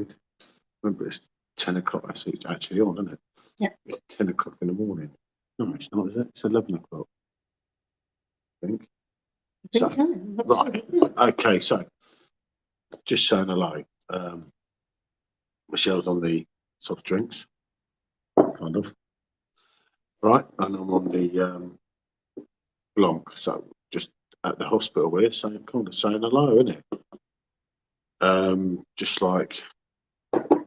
recorded. Remember, it's 10 o'clock. That's it's actually on, isn't it? Yeah. It's 10 o'clock in the morning. No, it's not, is it? It's 11 o'clock, I think. I think so. Right. Okay, so just saying hello. Michelle's on the soft drinks, kind of. Right, and I'm on the Blanc. So just at the hospital we're saying kind of saying hello, isn't it? Just like Well,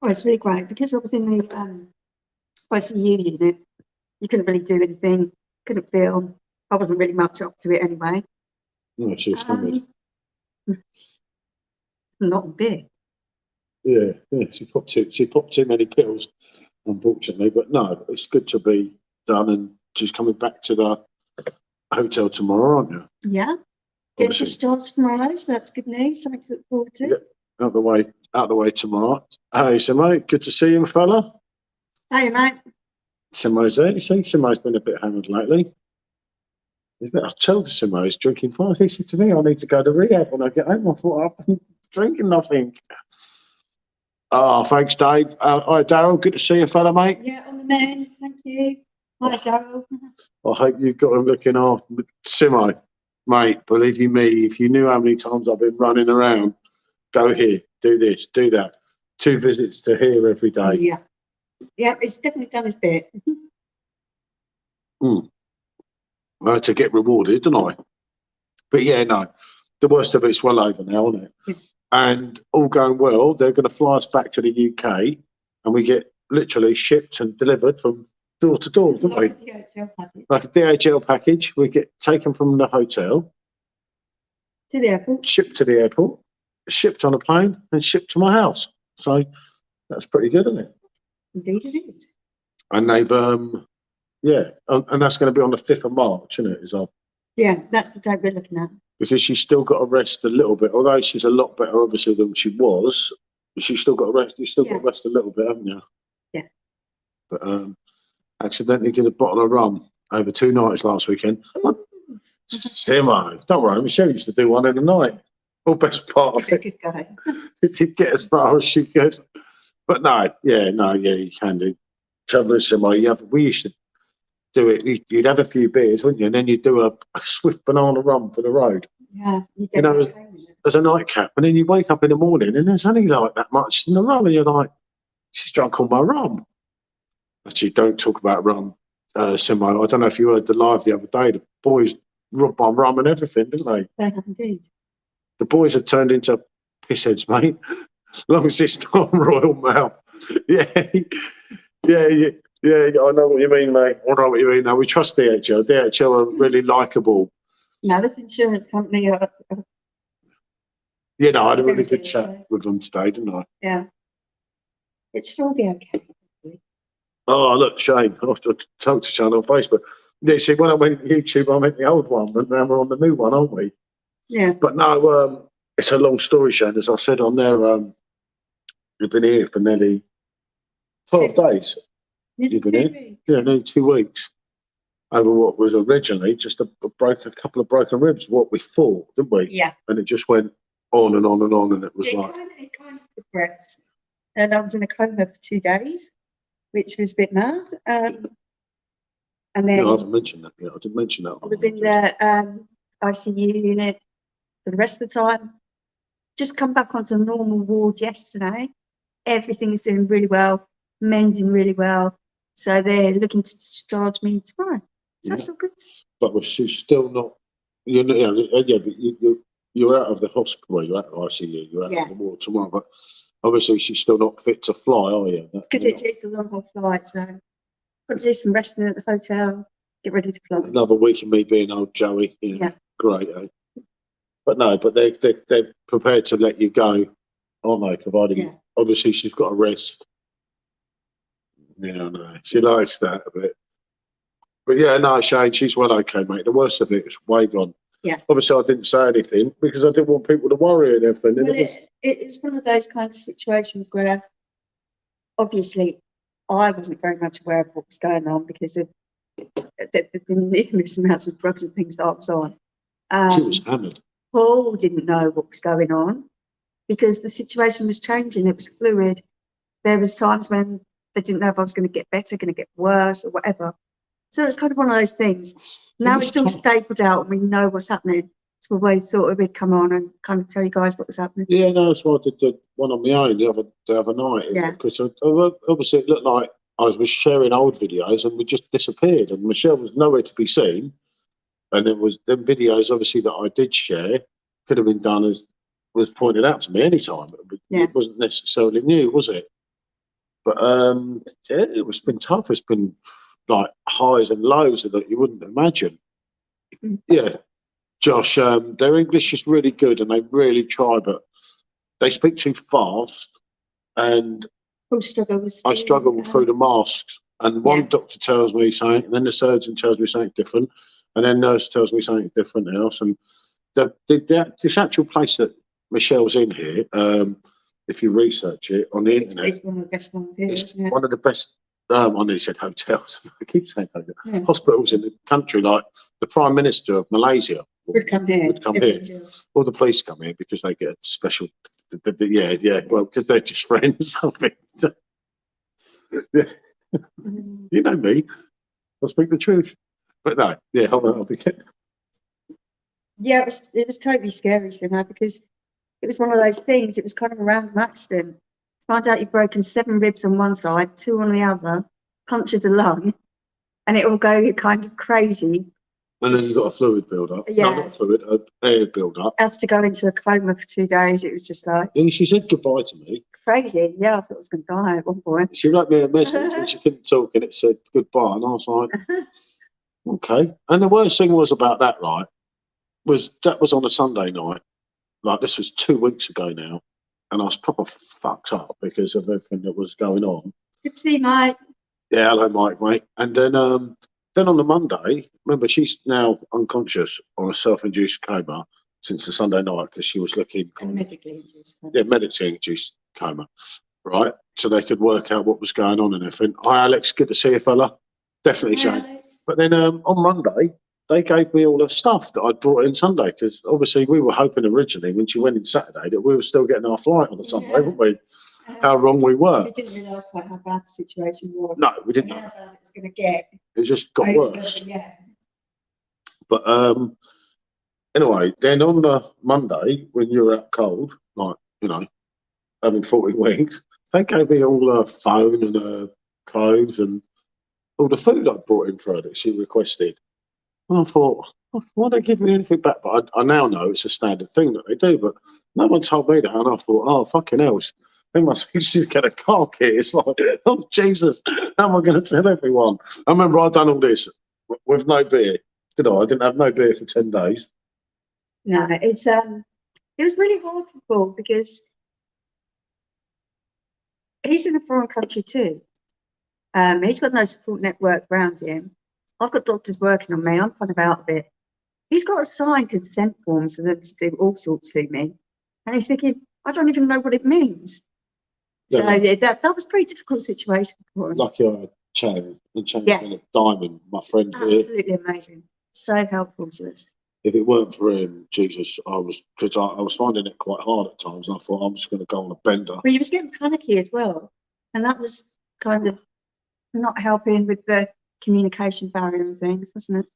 it's really great because I was in the ICU unit. You couldn't really do anything, couldn't film. I wasn't really much up to it anyway. no, she was hammered. Not a bit. Yeah, she popped too many pills, unfortunately. But no, it's good to be done, and she's coming back to the hotel tomorrow, aren't you? Yeah. Getting discharged tomorrow, so that's good news. Something to look forward to. Yeah, out the way tomorrow. Hey, Simo, good to see you, fella. Hey, mate. Simo's there. You see, Simo's been a bit hammered lately. I told Simo he's drinking fast. He said to me, I need to go to rehab when I get home. I thought, I've been drinking nothing. Oh, thanks, Dave. Hi, Daryl. Good to see you, fella, mate. Yeah, on the mend. Thank you. Hi, Daryl. I hope you've got him looking after Simo, mate. Believe you me, if you knew how many times I've been running around, go here, do this, do that. 2 visits to here every day. Yeah. Yeah, it's definitely done his bit. To get rewarded, didn't I? But yeah, no, the worst of it's well over now, isn't it? Yeah. And all going well, they're going to fly us back to the UK, and we get literally shipped and delivered from door to door, don't we? Like a DHL package. We get taken from the hotel to the airport, shipped to the airport, shipped on a plane, and shipped to my house. So that's pretty good, isn't it? Indeed, it is. And they've and that's going to be on the 5th of March, isn't it? Yeah, that's the date we're looking at. Because she's still got to rest a little bit, although she's a lot better, obviously, than she was. She's still got to rest. You've still got to rest a little bit, haven't you? Yeah. But accidentally did a bottle of rum over 2 nights last weekend. Simo, don't worry, Michelle used to do one in a night. Well, best part of it. Good guy. To get as far as she could. But you can do. Trouble is, Simo, we used to do it. You'd have a few beers, wouldn't you? And then you'd do a swift banana rum for the road. Yeah, as a nightcap. And then you wake up in the morning and there's only like that much in the rum, and you're like, she's drunk all my rum. Actually, don't talk about rum, Simo. I don't know if you heard the live the other day. The boys robbed my rum and everything, didn't they? They have indeed. The boys have turned into pissheads, mate. Long as it's not Royal Mail. Yeah. I know what you mean, mate. I know what you mean. Now, we trust DHL. DHL are really likeable. No, this insurance company I had a really good chat with them today, didn't I? Yeah. It should all be okay. Oh, look, Shane. I talked to Shane on Facebook. Yeah, see, when I went to YouTube, I went the old one, but now we're on the new one, aren't we? Yeah. But no, it's a long story, Shane. As I said on there, you've been here for nearly 12 days. Nearly 2 weeks. Yeah, nearly 2 weeks. Over what was originally just a couple of broken ribs, what we thought, didn't we? Yeah. And it just went on and on and on, and it was it kind of progressed. And I was in a coma for 2 days, which was a bit mad. And then I haven't mentioned that yet. I didn't mention that. I was in the ICU unit for the rest of the time. Just come back onto a normal ward yesterday. Everything's doing really well, mending really well. So they're looking to discharge me tomorrow. So that's all good. But she's still not. But you're out of the hospital. You're out of ICU. You're out of the ward tomorrow. But obviously, she's still not fit to fly, are you? Because it's a long haul flight, so got to do some resting at the hotel. Get ready to fly. Another week of me being old Joey. Yeah. Great. But no, they're prepared to let you go, aren't they? Providing obviously she's got a rest. Yeah, I know. She likes that a bit. But yeah, no, Shane, she's well okay, mate. The worst of it is way gone. Yeah. Obviously, I didn't say anything because I didn't want people to worry and everything. Well, it was one of those kinds of situations where obviously I wasn't very much aware of what was going on because of the numerous amounts of drugs and things that I was on. She was hammered. Paul didn't know what was going on. because the situation was changing. It was fluid. There was times when they didn't know if I was going to get better, going to get worse, or whatever. So it's kind of one of those things. Now it's all stapled out, and we know what's happening. So we thought we'd come on and kind of tell you guys what was happening. Yeah, no, that's why I did the one on my own the other night. Yeah. Because obviously it looked like I was sharing old videos and we just disappeared, and Michelle was nowhere to be seen. And it was them videos, obviously, that I did share could have been done as was pointed out to me anytime. It wasn't necessarily new, was it? But yeah, it's been tough. It's been like highs and lows that you wouldn't imagine. Yeah, Josh, their English is really good and they really try, but they speak too fast, and I struggle through the masks. And one doctor tells me something, and then the surgeon tells me something different, and then nurse tells me something different else. And this actual place that Michelle's in here, if you research it on the internet, it's one of the best ones here, isn't it? One of the best. I nearly said hotels. I keep saying hotels. Yeah. Hospitals in the country, like the Prime Minister of Malaysia would come here. All the police come here because they get a special. Well, because they're just friends. Yeah. You know me. I speak the truth. But no, I'll be kidding. Yeah, it was totally scary, Simon, because it was one of those things. It was kind of a random accident. Find out you've broken 7 ribs on one side, 2 on the other, punctured a lung, and it will go kind of crazy. And then you've got a fluid build-up. Yeah. No, not a fluid, an air build-up. I had to go into a coma for 2 days. It was just like... And she said goodbye to me. Crazy. Yeah, I thought I was going to die at one point. She wrote me a message and she couldn't talk, and it said goodbye. And I was like, okay. And the worst thing was about that, right, was that was on a Sunday night. Like, this was 2 weeks ago now. And I was proper fucked up because of everything that was going on. Good to see you, Mike. Yeah, hello, Mike, mate. And then on the Monday, remember, she's now unconscious on a self-induced coma since the Sunday night because she was looking... medically induced. Yeah, medically induced coma, right? So they could work out what was going on and everything. Hi, Alex. Good to see you, fella. Definitely so. But then on Monday, they gave me all the stuff that I'd brought in Sunday, because obviously we were hoping originally when she went in Saturday that we were still getting our flight on the Sunday, weren't we? How wrong we were. We didn't realise quite how bad the situation was. No, we didn't know. How bad it was going to get. It just got worse. Yeah. But anyway, then on the Monday, when you were out cold, like, having 40 weeks, they gave me all her phone and her clothes and all the food I brought in for her that she requested. And I thought, why don't they give me anything back? But I now know it's a standard thing that they do, but no one told me that. And I thought, oh, fucking hell, they must think she's got a car kit. It's like, oh, Jesus, how am I going to tell everyone? I remember I'd done all this with no beer, did I? I didn't have no beer for 10 days. No, it was really hard for Paul because he's in a foreign country too. He's got no support network around him. I've got doctors working on me. I'm kind of out of it. He's got to sign consent forms for them to do all sorts to me. And he's thinking, I don't even know what it means. Yeah. So yeah, that was a pretty difficult situation for him. Lucky I had Chang, and Chang's been a diamond, my friend here. Absolutely amazing. So helpful to us. If it weren't for him, Jesus, I was finding it quite hard at times. And I thought, I'm just going to go on a bender. Well, he was getting panicky as well. And that was kind of not helping with the communication barrier and things, wasn't it?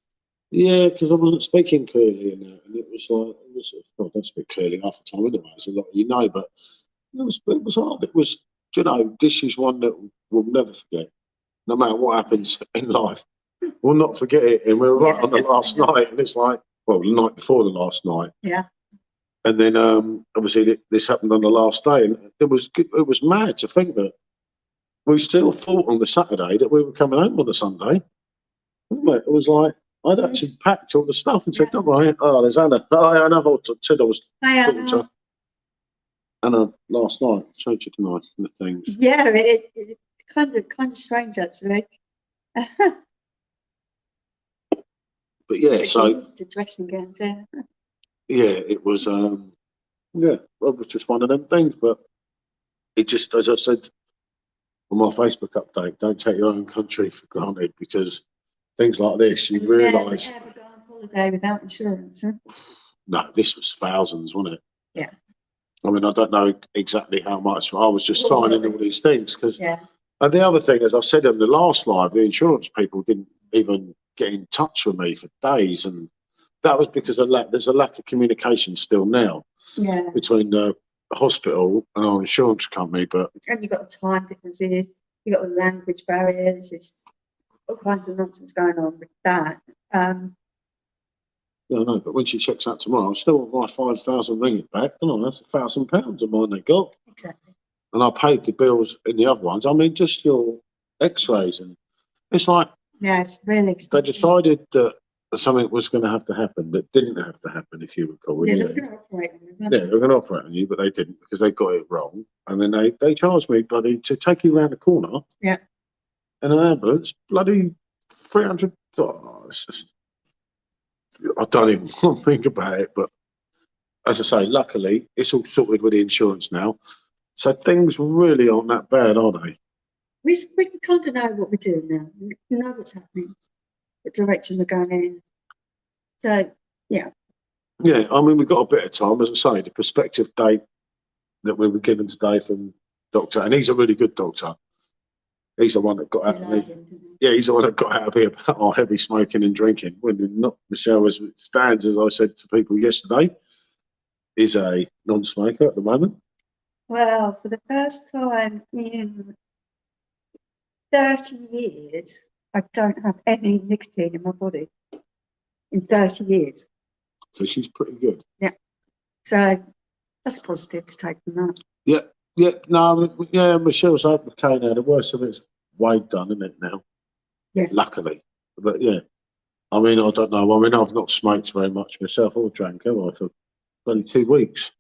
Yeah, because I wasn't speaking clearly in that, and it was like, I don't speak clearly half the time anyway, it's a lot but it was hard. It was, this is one that we'll never forget. No matter what happens in life, we'll not forget it. And we were right on the last night, and it's like, well, the night before the last night. Yeah. And then obviously this happened on the last day, and it was mad to think that we still thought on the Saturday that we were coming home on the Sunday. It was like, I'd actually packed all the stuff and said, don't worry, there's Anna. I know, I said I was talking to Anna last night. I showed you tonight the things. Yeah, it kind of strange actually. But yeah, so the dressing gowns, yeah. Yeah, it was it was just one of them things, but it just, as I said on my Facebook update, don't take your own country for granted, because things like this, you realise. Never go on holiday without insurance. Huh? No, this was thousands, wasn't it? Yeah. I mean, I don't know exactly how much, but I was just signing all these things because. Yeah. And the other thing, as I said in the last live, the insurance people didn't even get in touch with me for days, and that was because there's a lack of communication still now between the hospital and our insurance company. But and you've got the time differences, you've got the language barriers. It's all kinds of nonsense going on with that. Yeah, I know, but when she checks out tomorrow, I still want my 5,000 ringgit back. Come on, that's £1,000 of mine they got. Exactly. And I paid the bills in the other ones. I mean, just your X-rays, and it's like it's really expensive. they decided that something was going to have to happen that didn't have to happen, if you recall. Yeah, they were going to operate on you. Yeah, they were going to operate on you, but they didn't because they got it wrong. And then they charged me, bloody, to take you around the corner. Yeah. In an ambulance, bloody $300. It's just, I don't even want to think about it. But as I say, luckily, it's all sorted with the insurance now. So things really aren't that bad, are they? We kind of know what we're doing now. We know what's happening, the direction we're going in. So, yeah. Yeah, I mean, we've got a bit of time. As I say, the prospective date that we were given today from Doctor, and he's a really good doctor. He's the one that got out of me. Yeah, he's the one that got out of here about our heavy smoking and drinking. When not Michelle, as it stands, as I said to people yesterday, is a non-smoker at the moment. Well, for the first time in 30 years, I don't have any nicotine in my body. In 30 years. So she's pretty good. Yeah. So that's positive to take from that. Yeah, yeah, no, yeah, Michelle's okay now. The worst of it's way done, isn't it now? Yeah. Luckily. But yeah, I mean, I don't know. I mean, I've not smoked very much myself or drank, have I, for only 2 weeks.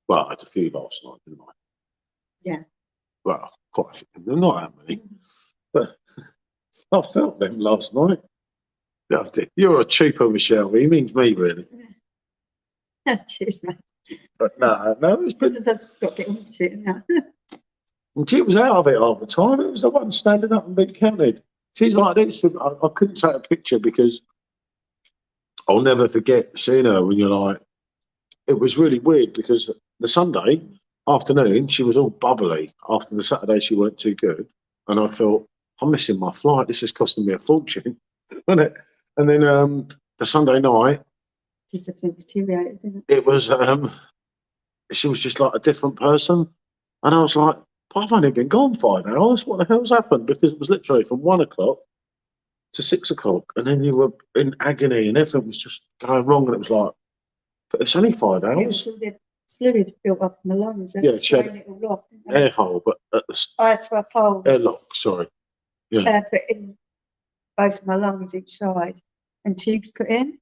Well, I had a few last night, didn't I? Yeah. Well, quite a few. They're not that many. But I felt them last night. Yeah, I did. You're a cheaper Michelle. He means me, really. Cheers, mate. But no, it's been. That's got to get on to it now. And she was out of it half the time. It was the one standing up and being counted. She's like this. I couldn't take a picture because I'll never forget seeing her when you're like, it was really weird because the Sunday afternoon, she was all bubbly. After the Saturday, she weren't too good. And I thought, I'm missing my flight. This is costing me a fortune. Wasn't it? And then the Sunday night, She's deteriorated, isn't it? it was, she was just like a different person. And I was like, I've only been gone 5 hours. What the hell's happened? Because it was literally from 1 o'clock to 6 o'clock. And then you were in agony and everything was just going wrong. And it was like, but it's only 5 hours. The fluid built up in the lungs. Yeah, she had air hole, but at the that's my pulse. airlock, sorry. Yeah. Put in both of my lungs each side and tubes put in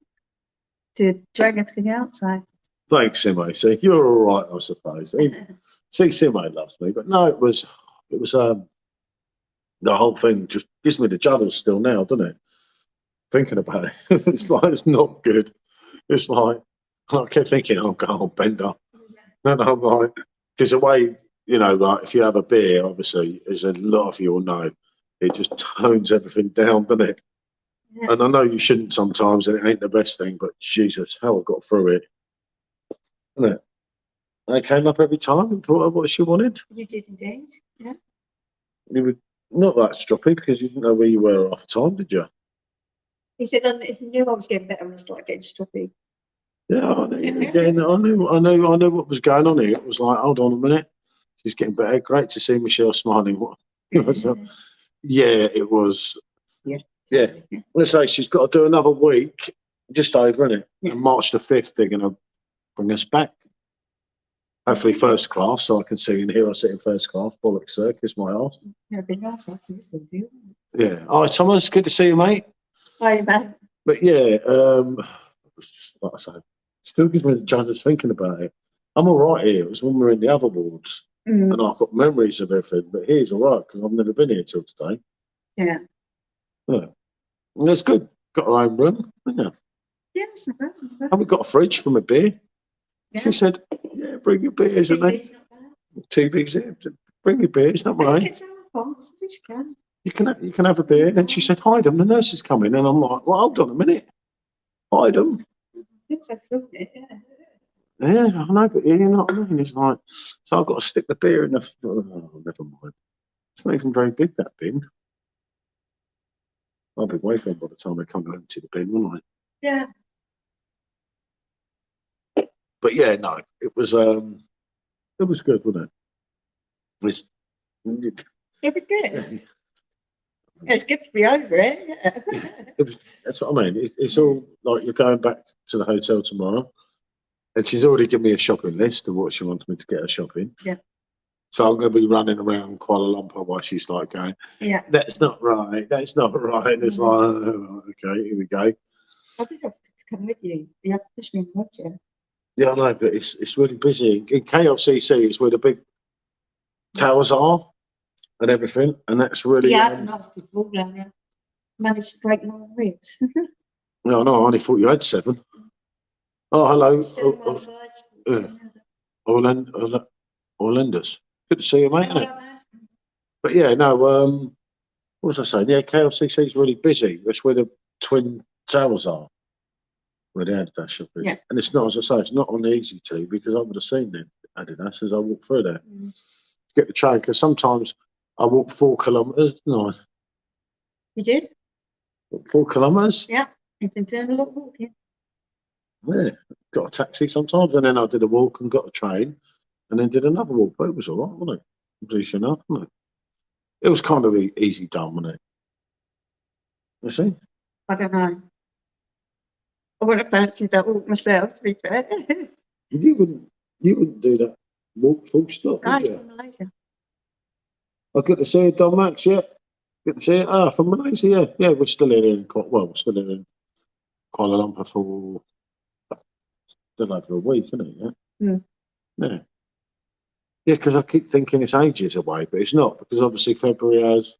to drain everything out. So Thanks, Simo. See, you're all right, I suppose. See, Simo loves me, but no, it was the whole thing just gives me the judders still now, doesn't it? Thinking about it, it's like it's not good. It's like I kept thinking, oh God, Bender. No, I'm like, because the way like if you have a beer, obviously, as a lot of you will know, it just tones everything down, doesn't it? yeah. And I know you shouldn't sometimes, and it ain't the best thing, but Jesus, how I got through it. Isn't it? They came up every time and brought her what she wanted. You did indeed. Yeah. You were not that stroppy because you didn't know where you were half the time, did you? He said, he knew I was getting better when I started getting stroppy. Yeah, I knew. Again, I knew what was going on here. It was like, hold on a minute, she's getting better. Great to see Michelle smiling. Yeah, it was. Yeah. Let's say she's got to do another week, just over, innit? Yeah. And March the 5th, they're going to bring us back. Hopefully first class, so I can see and hear I sit in first class. Bollocks, sir, kiss my arse. Yeah, it'd be nice actually to still do. Yeah. All right, Thomas, good to see you, mate. Hi, man. But yeah, like I say, still gives me the judders thinking about it. I'm all right here. It was when we were in the other wards, and I've got memories of everything. But here's all right because I've never been here till today. Yeah. Yeah. And that's good. Got our own room, haven't you? Yeah, it's not bad. And we got a fridge from a beer. Yeah. She said, yeah, bring your beers, and then TV's here. Bring your beers, not mine. You can have a beer. And then she said, hide them, the nurse is coming. And I'm like, well, hold on a minute. Hide them. Yes, I felt it, yeah. Yeah, I know, but you know what I mean? It's like, so I've got to stick the beer in the, oh, never mind. It's not even very big, that bin. I'll be way gone by the time I come home to the bin, won't I? Yeah. But yeah, no, it was good, wasn't it? It was good. It's good to be over it. Yeah. That's what I mean. It's all like you're going back to the hotel tomorrow, and she's already given me a shopping list of what she wants me to get her shopping. Yeah. So I'm going to be running around Kuala Lumpur while she's like going, Yeah. That's not right. That's not right. It's like, oh, okay, here we go. I think I've to come with you. You have to push me in the wheelchair. Yeah, I know, but it's really busy. In KLCC is where the big towers are and everything, and that's really. Yeah, that's nice. Managed to break 9 ribs. No, I only thought you had 7. Oh, hello. Orlando's. Good to see you, mate. Hello, but yeah, no, what was I saying? Yeah, KLCC is really busy. That's where the twin towers are, where the Adidas shop is. Yeah. And it's not, as I say, it's not on the easy to because I would have seen the Adidas as I walked through there. Get the train, because sometimes I walk 4 kilometres, didn't I? You did? 4 kilometres? Yeah, you've been doing a lot of walking. Yeah, got a taxi sometimes, and then I did a walk and got a train, and then did another walk. But it was all right, wasn't it? It was easy enough, wasn't it? It was kind of easy done, wasn't it? You see? I don't know. I wouldn't have fancied that walk myself, to be fair. You wouldn't do that walk full stop, would you? From Malaysia. Oh, good to see you, Don Max, yeah. Good to see you. Ah, from Malaysia, yeah. Yeah, we're still here we're still here in Kuala Lumpur for still over a week, isn't it? Yeah. Yeah. Yeah, because I keep thinking it's ages away, but it's not, because obviously February has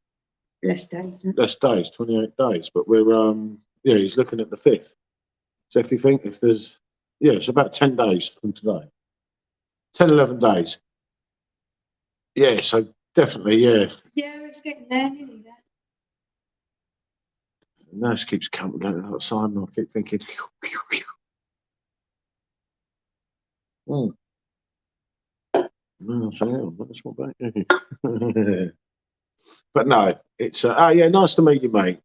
less days, isn't it? Less days, 28 days. But we're yeah, he's looking at the 5th. So if you think if there's it's about 10 days from today. 10, 11 days. Yeah, so definitely, yeah. Yeah, it's getting there, nearly there. The nurse keeps coming outside and I keep thinking No, that's not bad. But no, it's yeah, nice to meet you, mate.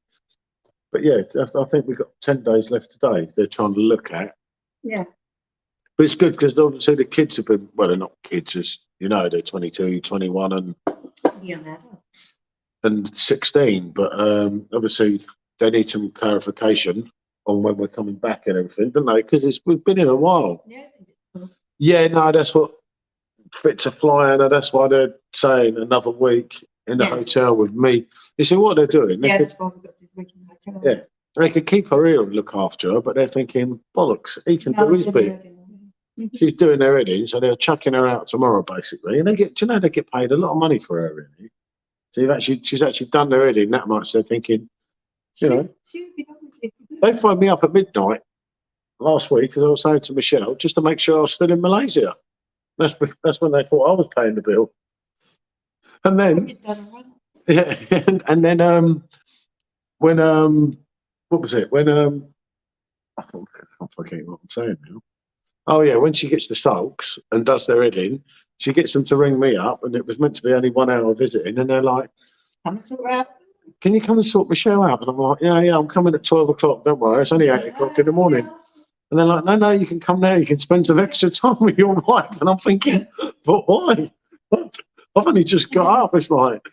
But yeah, I think we've got 10 days left today. They're trying to look at. Yeah. But it's good because obviously the kids have been, well, they're not kids, as you know, they're 22, 21 and young adults. And 16. But obviously they need some clarification on when we're coming back and everything, don't they? Because we've been here a while. Yeah. Yeah, no, that's what fits a fly, and that's why they're saying another week in the hotel with me. You see what they're doing? That's why we've got to week in the hotel. Yeah, they could keep her here and look after her, but they're thinking, bollocks, he can do his bit. She's doing her heading, so they're chucking her out tomorrow, basically. And they get, they get paid a lot of money for her, really. So she's actually done their heading that much. They're thinking, they phoned me up at midnight last week because I was saying to Michelle just to make sure I was still in Malaysia. That's when they thought I was paying the bill. And then, and then when what was it? When I'm forgetting what I'm saying now. Oh yeah, when she gets the sulks and does their heading, she gets them to ring me up, and it was meant to be only 1 hour visiting, and they're like, "Come and sort out. Can you come and sort Michelle out?" And I'm like, "Yeah, I'm coming at 12 o'clock. Don't worry, it's only 8 o'clock in the morning." And they're like, "No, you can come now. You can spend some extra time with your wife." And I'm thinking, "But why? I've only just got up." It's like,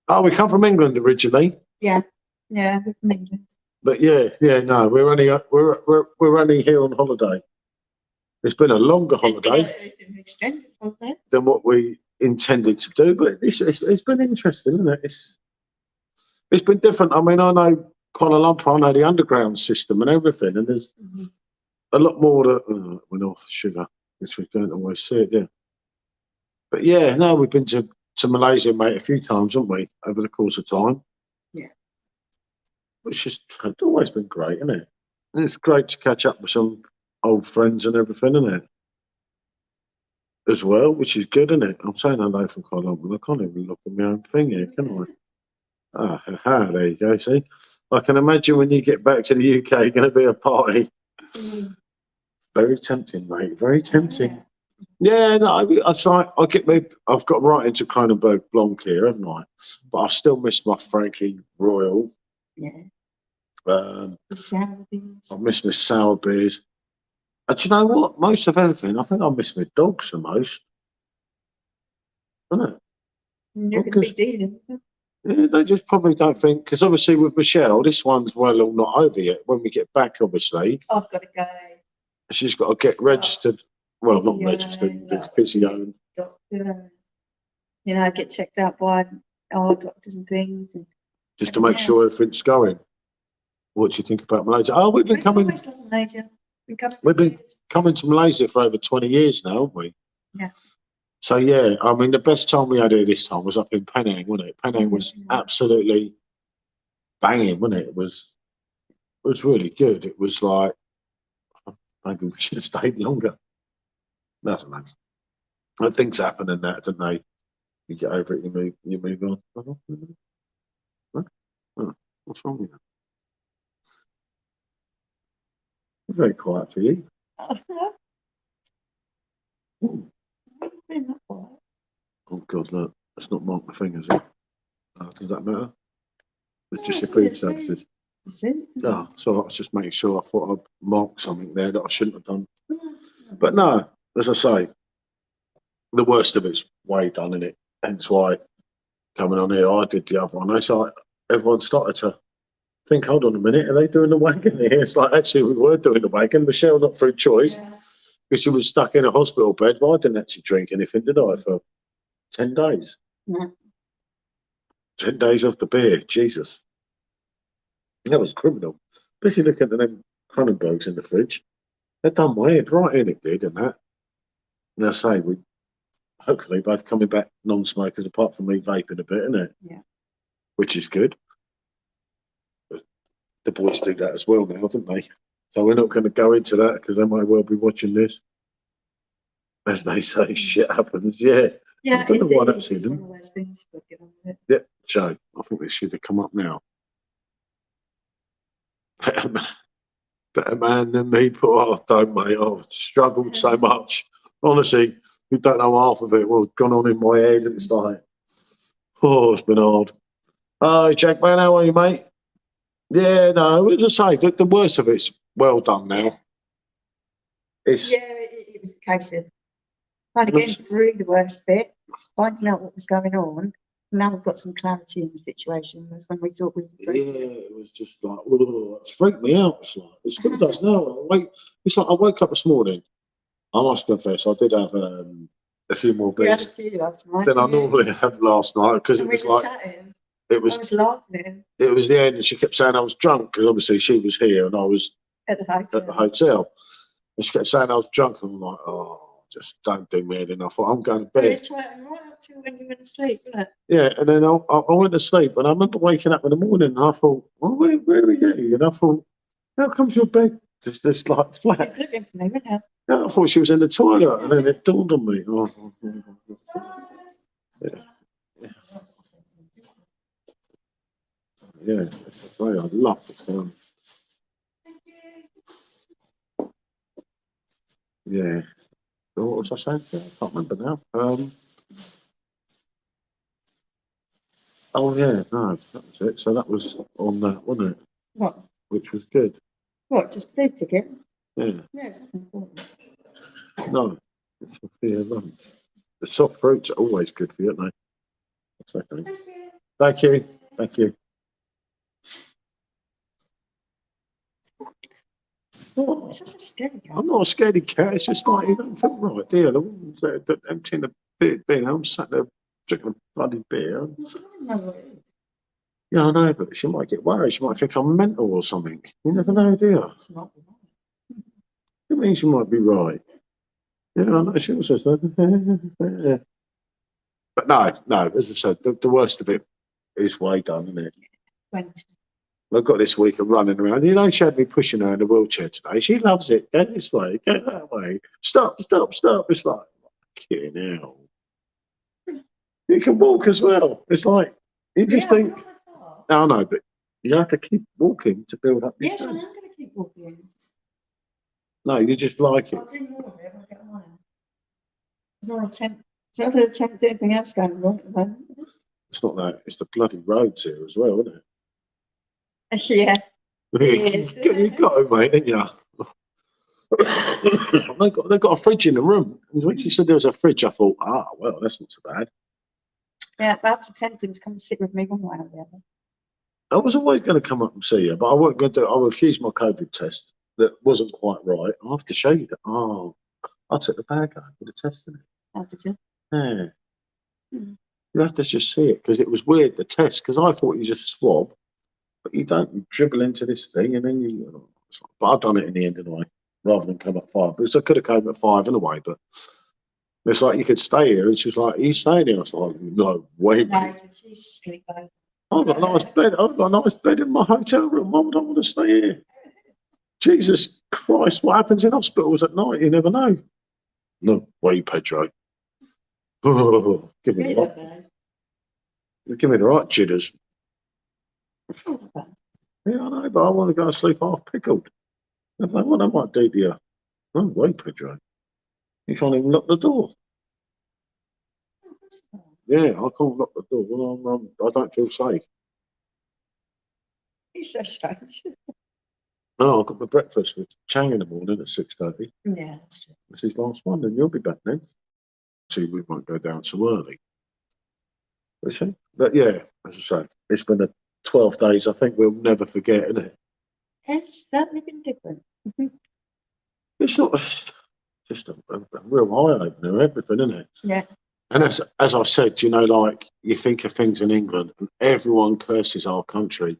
"Oh, we come from England originally." Yeah, we're from England. But no, we're only here on holiday. It's been a longer holiday, an extended holiday than what we intended to do, but it's been interesting, isn't it? It's been different. I mean, I know Kuala Lumpur, I know the underground system and everything, and there's a lot more that went off sugar, which we don't always see it, yeah. But yeah, no, we've been to Malaysia, mate, a few times, haven't we, over the course of time? Yeah. It's always been great, isn't it? And it's great to catch up with some old friends and everything, isn't it? As well, which is good, isn't it? I'm saying hello from Kuala Lumpur. I can't even look at my own thing here, can I? There you go. See, I can imagine when you get back to the UK, going to be a party. Very tempting, mate. Very tempting. Yeah, no, I try. I've got right into Kronenberg Blanc here, haven't I? But I still miss my Frankie Royal. Yeah. The sour beers. I miss my sour beers. And do you know what? Most of everything, I think I miss my dogs the most. Isn't it? You're going to be dealing with them. Yeah, they just probably don't think, because obviously with Michelle, this one's well or not over yet. When we get back, obviously, I've got to go. she's got to get registered. Well, not Physio, registered, get physio. Doctor, get checked out by our doctors and things. And just to make sure everything's going. What do you think about Malaysia? Oh, we've been coming. Malaysia. We've been coming to Malaysia for over 20 years now, haven't we? Yeah. So yeah, I mean, the best time we had here this time was up in Penang, wasn't it? Penang was absolutely banging, wasn't it? It was really good. It was like, maybe we should have stayed longer. Doesn't matter. Things happen and that, don't they? You get over it, you move on. Oh, what's wrong with you? Very quiet for you. Oh God, look, let's not mark my fingers. Does that matter? It's just your food services. Oh, so I was just making sure. I thought I'd mark something there that I shouldn't have done. But no, as I say, the worst of it's way done, isn't it? Hence why coming on here, I did the other one. It's like everyone started to think, hold on a minute, are they doing the wagon here? It's like, actually, we were doing the wagon. Michelle, not through choice, because she was stuck in a hospital bed. But I didn't actually drink anything, did I, for 10 days? No. 10 days off the beer, Jesus. That was criminal. Especially looking at them Kronenbergs in the fridge. They're done weird, right in it did, and that. And I say, we hopefully both coming back non-smokers, apart from me vaping a bit, isn't it? Yeah. Which is good. But the boys do that as well now, don't they? So we're not going to go into that because they might well be watching this. As they say, shit happens. Yeah. Yeah, I don't know why that's one hidden. of those things you've got to get on with it. Yeah, Joe, I think this should have come up now. Better man than me, poor don't mate. I've struggled so much. Honestly, you don't know half of it. What's gone on in my head. It's like, oh, it's been hard. Oh, Jack, man, how are you, mate? Yeah, no, as I say, the worst of it's well done now. It was the case of kind of getting through the worst bit, finding out what was going on. Now we've got some clarity in the situation. That's when we thought we'd address it. It was just like, it's freaked me out. It's like, it still does now. It's like I woke up this morning. I must confess, I did have a few more beers than I normally have last night, because it was like chatting. I was laughing. It was the end, and she kept saying I was drunk, because obviously she was here and I was at the hotel. And she kept saying I was drunk, and I'm like, oh, just don't do me head in. I thought, I'm going to bed. It's right up till when you went to sleep, wasn't it? Yeah, and then I went to sleep, and I remember waking up in the morning, and I thought, well, where are you? And I thought, how comes your bed just this like flat? She's looking for me, wasn't it? Yeah, I thought she was in the toilet, and then it dawned on me. Oh, yeah, I love the sound. Yeah. What was I saying? I can't remember now. Oh yeah, no, that was it. So that was on that, wasn't it? What? Which was good. What? Just food ticket? Yeah. No, it's not important. No, it's for your lunch. The soft fruits are always good for you, aren't they? Thank you. Thank you. Oh, it's such a scaredy cat. I'm not a scaredy cat. It's just like, you don't feel right, do you? The ones that emptying the beer, I'm sat there drinking a bloody beer. Yeah, I know, but she might get worried. She might think I'm mental or something. You never know, do you? It means you might be right. Yeah, I know. She also said, but no. As I said, the worst of it is way done, isn't it? I've got this week of running around. You know, she had me pushing her in a wheelchair today. She loves it. Go this way, go that way. Stop. It's like, fucking hell. You can walk as well. It's like, you just think, no, I know, but you have to keep walking to build up your strength. Yes, I am going to keep walking. No, you just like it. I'll do more of it when I get home. I don't want to attempt anything else going wrong at the moment. It's not that. It's the bloody roads here as well, isn't it? Yeah. You got to, mate, ain't you? they got a fridge in the room. And when she said there was a fridge, I thought, well, that's not so bad. Yeah, perhaps attempt him to come and sit with me one way or the other. I was always going to come up and see you, but I wasn't going to do it. I refused my COVID test. That wasn't quite right. I have to show you that. Oh, I took the bag out with the test in it. How did you? Yeah. You have to just see it because it was weird, the test, because I thought you just swab, but you don't. You dribble into this thing and then you. But I've done it in the end anyway, rather than come at 5. Because I could have come at 5 anyway, but it's like you could stay here. And she was like, "Are you staying here?" I was like, "No, wait." No, so she's asleep over. I've got a nice bed. I've got a nice bed in my hotel room. Why would I want to stay here? Jesus Christ, what happens in hospitals at night? You never know. No way, Pedro. Oh, give me the right. Give me the right jitters. Yeah, I know, but I want to go to sleep half pickled. If they want, I might do to you. No way, Pedro. You can't even lock the door. Yeah, I can't lock the door. Well, I don't feel safe. He's so strange. No, I got my breakfast with Chang in the morning at 6:30. Yeah, that's true. This is last one, and you'll be back then. See, we won't go down so early. But yeah, as I say, it's been a 12 days. I think we'll never forget, isn't it? It's certainly been different. It's not just a real eye opener, everything, isn't it? Yeah. And as I said, like you think of things in England, and everyone curses our country.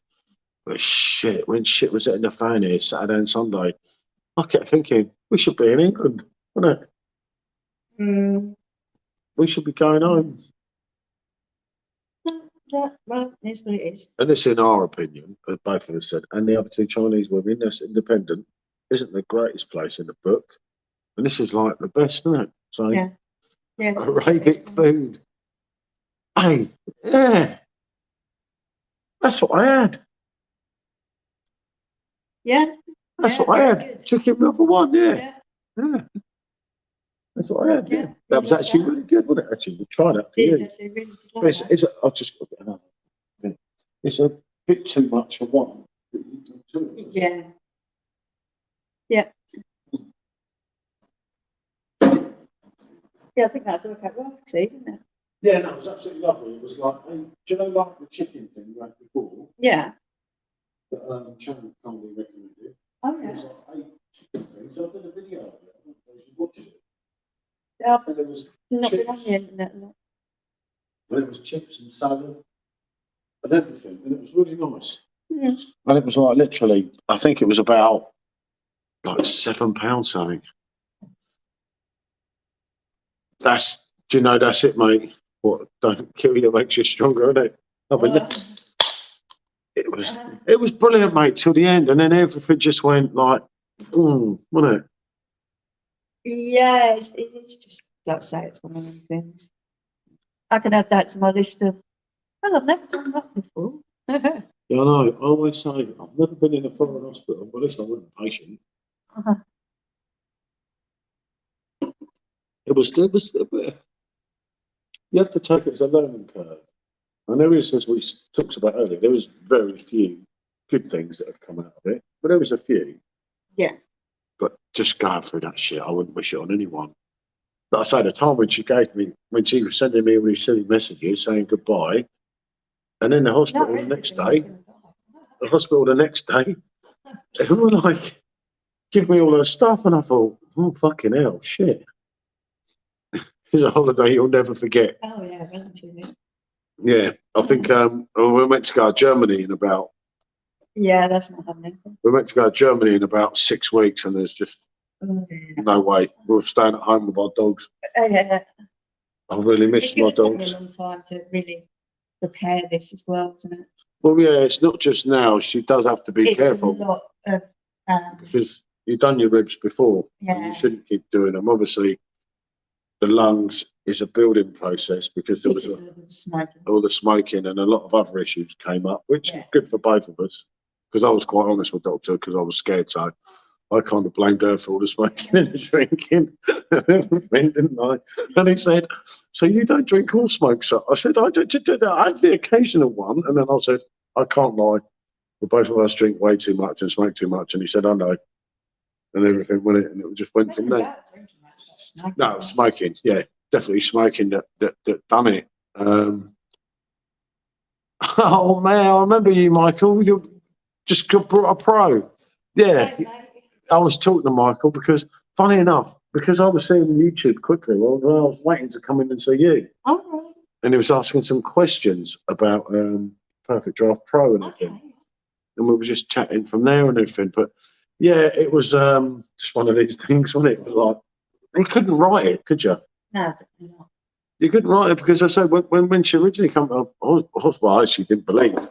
But shit, when shit was hitting the fan here Saturday and Sunday, I kept thinking we should be in England, wouldn't it? We should be going home. Well, it's what it is. And it's in our opinion, as both of us said, and the other 2 Chinese women, that's independent, isn't the greatest place in the book. And this is like the best, isn't it? So, yeah, Arabic food. Hey, yeah. That's what I had. Yeah. That's what I had. Good. Chicken #1, yeah. That's what I had, yeah. That was actually really good, wasn't it? Actually, we tried that for you. Actually really did like I'll just get another bit. It's a bit too much for one. Yeah. Yeah. Yeah, I think that'd work out well, didn't it? Yeah, no, it was absolutely lovely. It was like, hey, do you know, like the chicken thing you had before? Yeah. That Channel kindly recommended. Oh, yeah. It was like 8 chicken things. I did a video of it. I don't know if you watched it. Yeah. And there was not chips. been on the internet a lot. And it was chips and salad and everything. And it was really nice. Yeah. And it was like literally, I think it was about like £7 something. That's it, mate. What don't kill you makes you stronger, isn't it? It was brilliant, mate, till the end, and then everything just went like, wasn't it? Yeah, it's just like I say, it's one of them things. I can add that to my list of. Well, I've never done that before. Yeah, I know. I always say I've never been in a foreign hospital, but at least I wasn't a patient. It was. You have to take it as a learning curve. And there is, as we talked about earlier, there is very few good things that have come out of it, but there was a few. Yeah. But just going through that shit, I wouldn't wish it on anyone. But I say the time when she was sending me all these silly messages saying goodbye, and then the hospital the next day, they were like, give me all her stuff, and I thought, oh fucking hell, shit. It's a holiday you'll never forget. Oh yeah, relatively. Yeah, I think we're meant to go to Germany in about. Yeah, that's not happening. We're meant to go to Germany in about 6 weeks, and there's just no way. We're staying at home with our dogs. Yeah. I really miss my dogs. It's going to take me a long time to really prepare this as well, isn't it? Well, yeah, it's not just now. She does have to be careful. It's a lot of because you've done your ribs before. Yeah. And you shouldn't keep doing them. Obviously, the lungs is a building process because there was all the smoking and a lot of other issues came up, which is good for both of us. Because I was quite honest with the doctor because I was scared. So I kind of blamed her for all the smoking and the drinking and everything, didn't I? And he said, so you don't drink or smoke, sir? I said, I have the occasional one. And then I said, I can't lie. Well, both of us drink way too much and smoke too much. And he said, I know. And everything went it, and it just went from there. No, smoking, yeah, definitely smoking that done it. Oh man, I remember you, Michael. You just brought a pro. Yeah, I was talking to Michael because, funny enough, because I was seeing YouTube quickly, well, I was waiting to come in and see you. Okay. And he was asking some questions about Perfect Draft Pro and everything. And we were just chatting from there and everything. But yeah, it was just one of these things, wasn't it? It was like, you couldn't write it, could you? No, definitely not. You couldn't write it because I said when she originally came up, well, I actually didn't believe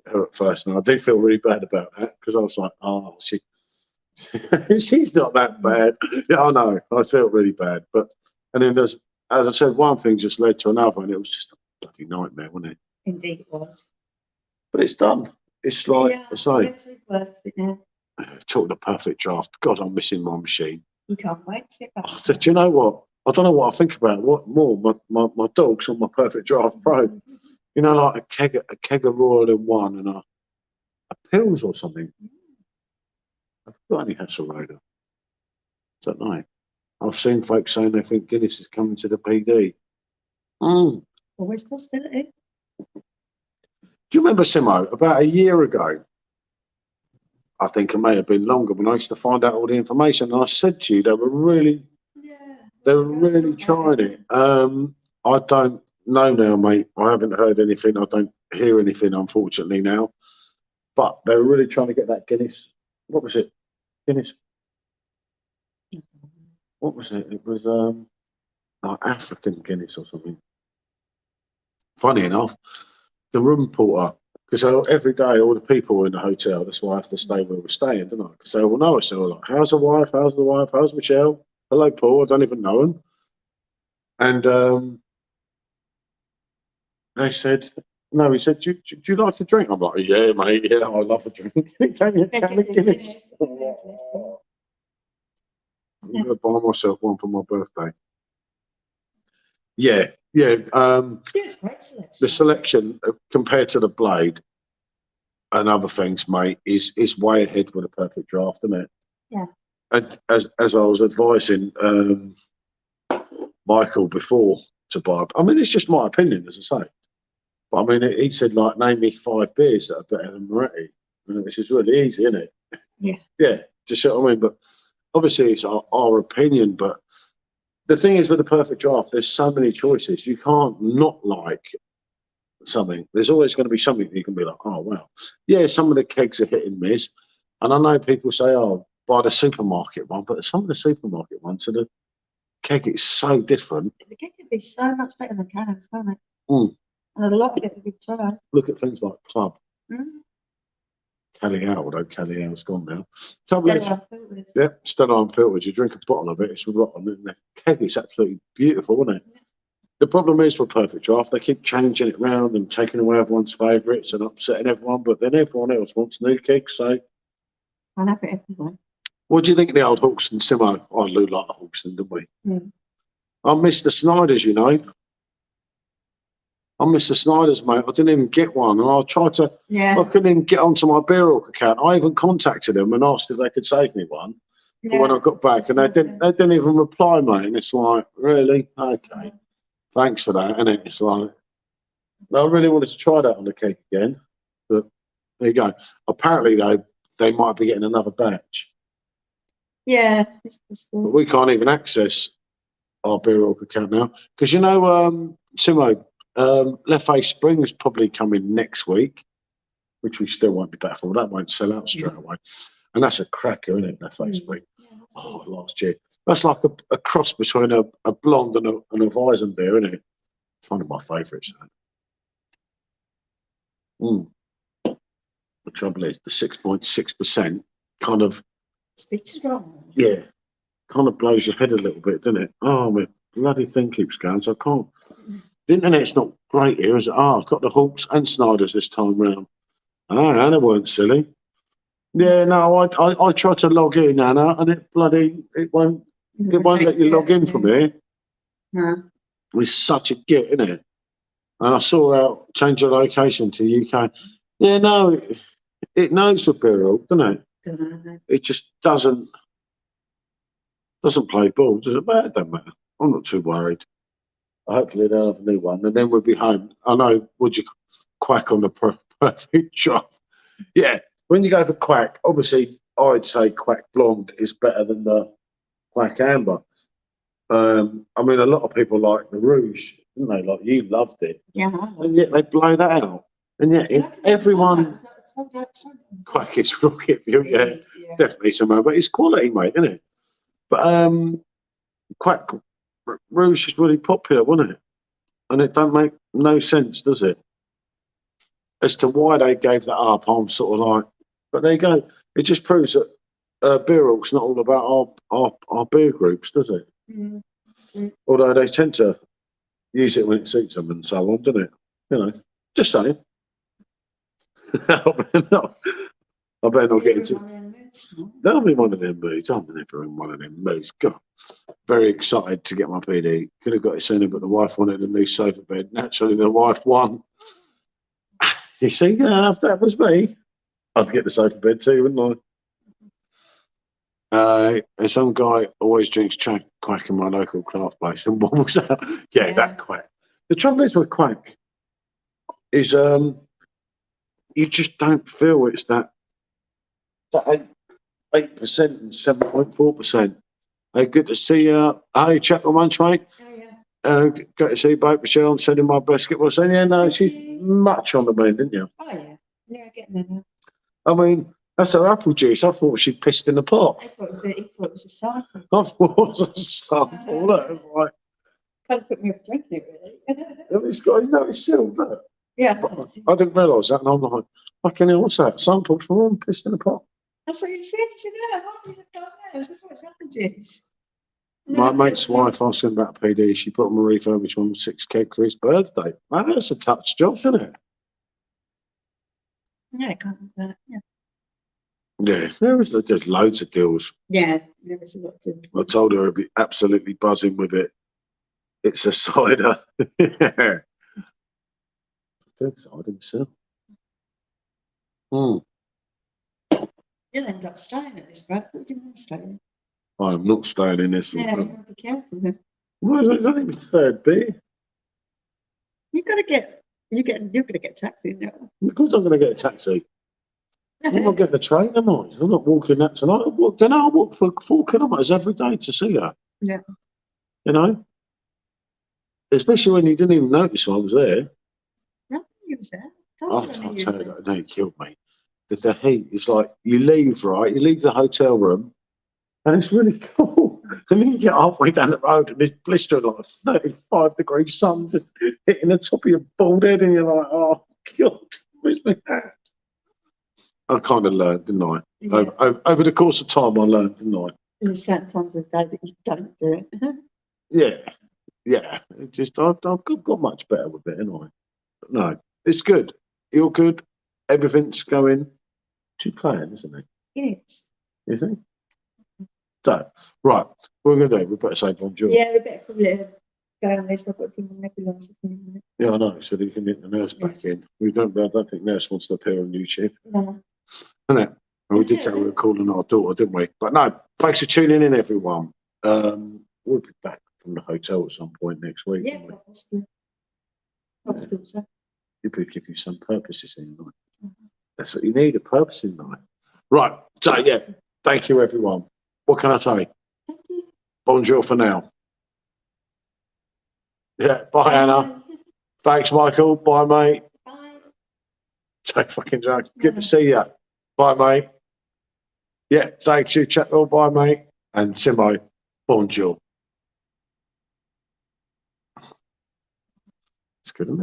her at first. And I do feel really bad about that because I was like, oh, she's not that bad. Yeah, I know. I felt really bad. And then as I said, one thing just led to another, and it was just a bloody nightmare, wasn't it? Indeed, it was. But it's done. It's like I say, worse of it now. talking the Perfect Draft. God, I'm missing my machine. You can't wait to get back. Do you know what? I don't know what I think about. What more, my dogs or my Perfect Draft Pro? You know, like a keg of Royal in one and a pills or something. I've got any Hasselroder. Don't know. I've seen folks saying they think Guinness is coming to the PD. Always a possibility. Do you remember, Simo, about a year ago? I think it may have been longer when I used to find out all the information. And I said to you, they were really trying it. I don't know now, mate. I haven't heard anything. I don't hear anything, unfortunately, now. But they were really trying to get that Guinness. What was it? Guinness. What was it? It was like African Guinness or something. Funny enough, the room porter, because every day all the people in the hotel, that's why I have to stay where we're staying, don't I? Because they all know us. They're all like, how's the wife? How's the wife? How's Michelle? Hello, Paul. I don't even know him. And they said, no, he said, do you like a drink? I'm like, yeah, mate, yeah, I love a drink. Can you Guinness? I'm going to buy myself one for my birthday. Yeah. It's great selection. The selection compared to the Blade and other things, mate, is way ahead with a Perfect Draft, isn't it? Yeah. And as I was advising Michael before to buy, I mean, it's just my opinion, as I say. But I mean, he said, like, name me 5 beers that are better than Moretti. Which is really easy, isn't it? Yeah. Yeah, just see what I mean? But obviously, it's our opinion. But the thing is, with the Perfect Draft, there's so many choices. You can't not like something. There's always going to be something that you can be like, oh, well. Yeah, some of the kegs are hit and miss. And I know people say, oh, buy the supermarket one. But some of the supermarket ones, so the keg is so different. The keg could be so much better than cans, can't it? And a lot of it would be tried. Look at things like Club. Cali Out, although Cali Out's gone now. Stella unfiltered. You drink a bottle of it, it's rotten. And the keg is absolutely beautiful, isn't it? Yeah. The problem is with Perfect Draft, they keep changing it round and taking away everyone's favourites and upsetting everyone, but then everyone else wants new kegs, so. I love it everywhere. What do you think of the old Hawkston Simo? I do like the Hawkston, didn't we? I miss the Snyders, you know. I miss the Snyders, mate. I didn't even get one. And I tried to, I couldn't even get onto my Beerhawk account. I even contacted them and asked if they could save me one. But when I got back, and they didn't even reply, mate. And it's like, really? Okay. Thanks for that. And it's like, I really wanted to try that on the cake again. But there you go. Apparently, though, they might be getting another batch. Yeah, it's possible. But we can't even access our Beerhawk account now. Because, you know, Simo, Leffe Spring's probably coming next week, which we still won't be back for. That won't sell out straight away. And that's a cracker, isn't it, Leffe Spring? Yeah, last year. That's like a cross between a blonde and a Weizen beer, isn't it? It's one of my favourites. The trouble is, the 6.6% kind of... It's a bit strong. Yeah. Kind of blows your head a little bit, doesn't it? Oh, my bloody thing keeps going, so I can't... The internet's not great here, is it? I've got the Hawks and Snyders this time round. And they weren't silly. Yeah, no, I tried to log in, Anna, and it won't let you log in from here. No. It's such a git, isn't it? And I saw out change your location to UK. Yeah, no, it knows the bureau, doesn't it? Don't know. It just doesn't play ball, does it? But it don't matter. I'm not too worried. Hopefully they'll have a new one, and then we'll be home. I know. Would you quack on the perfect job? Yeah. When you go for quack, obviously I'd say quack blonde is better than the quack amber. I mean, a lot of people like the rouge, didn't they? Like you loved it, Yeah. and yet they blow that out, and yet everyone quack is rocket view. Yeah, definitely somewhere, but it's quality, mate, isn't it? But quack rouge is really popular, wasn't it? And it don't make no sense, does it? As to why they gave that up, I'm sort of like, but there you go. It just proves that beer hawk's not all about our beer groups, does it? Mm, that's true. Although they tend to use it when it suits them and so on, doesn't it? You know, just saying. I better not get into. That'll be one of them moods. I'm never in one of them moods. God, very excited to get my PD. Could have got it sooner, but the wife wanted a new sofa bed. Naturally, the wife won. You see, if that was me, I'd get the sofa bed too, wouldn't I? And some guy always drinks quack in my local craft place. And what was that? Yeah, that quack. The trouble is with quack is you just don't feel it's that 8% and 7.4%. Hey, good to see you. Hey, chat with lunch, mate. Oh, yeah. Good to see you, both, Michelle. I'm sending my best. Get well saying, yeah, no, she's much on the mend, didn't you? Oh, yeah. Yeah, getting there now. I mean, that's her apple juice. I thought she'd pissed in the pot. He thought it was a sample. I thought it was a sample. Look, it was like, Kind of put me off drinking it, really. it's got, no, it's sealed, look. Yeah. I didn't realise that, and I'm like, fucking hell, what's that? Sample from one pissed in the pot. That's what you said. You said, yeah, why did you have that? I said, what's apple juice? My mate's wife asked him about PD. She put him a refurbished one, 6 keg for his birthday. Man, that's a touch job, isn't it? Yeah, I can't do that. Yeah. Yeah, there's loads of deals. Yeah, there was a lot to do. I told her I'd be absolutely buzzing with it. It's a cider. Yeah. It's cider myself. You'll end up staying at this rate. What do you want to stay in? I'm not staying in this. Yeah, you've got to be careful then. Well, it's only the third beer. You're gonna get a taxi now. Of course I'm going to get a taxi. I'm not getting a train, am I? I'm not walking that tonight. I walk for 4 kilometres every day to see her. Yeah. You know? Especially when you didn't even notice I was there. No, you was there. I'll tell you that day killed me. The heat is like, you leave the hotel room, and it's really cool. And then you get halfway down the road, and it's blistering like a 35-degree sun just hitting the top of your bald head, and you're like, oh, God, where's my hat? I kind of learned, didn't I? Yeah. Over the course of time, I learned, didn't I? There's certain times of the day that you don't do it. Yeah. It just I've got much better with it, haven't I? But no, it's good. You're good. Everything's going to plan, isn't it? Yes. Is it? So, right, what we're going to do, we better say bonjour. Yeah, we better probably go on this. I've got to do my nebulizer thing. Yeah, I know, so that you can get the nurse back in. I don't think nurse wants to appear on YouTube. No. Isn't it? Well, we did say we were calling our daughter, didn't we? But no, thanks for tuning in, everyone. We'll be back from the hotel at some point next week. Yeah, possibly. So. It could give you some purposes in life. Mm-hmm. That's what you need, a purpose in life. Right, so yeah, thank you, everyone. What can I say? Thank you. Bonjour for now. Yeah, bye, Anna. Thanks, Michael. Bye, mate. Bye. So fucking drunk. Good to see you. Bye, mate. Yeah, thank you, Chatwell. Bye, mate. And Simo, bonjour. It's good, isn't it?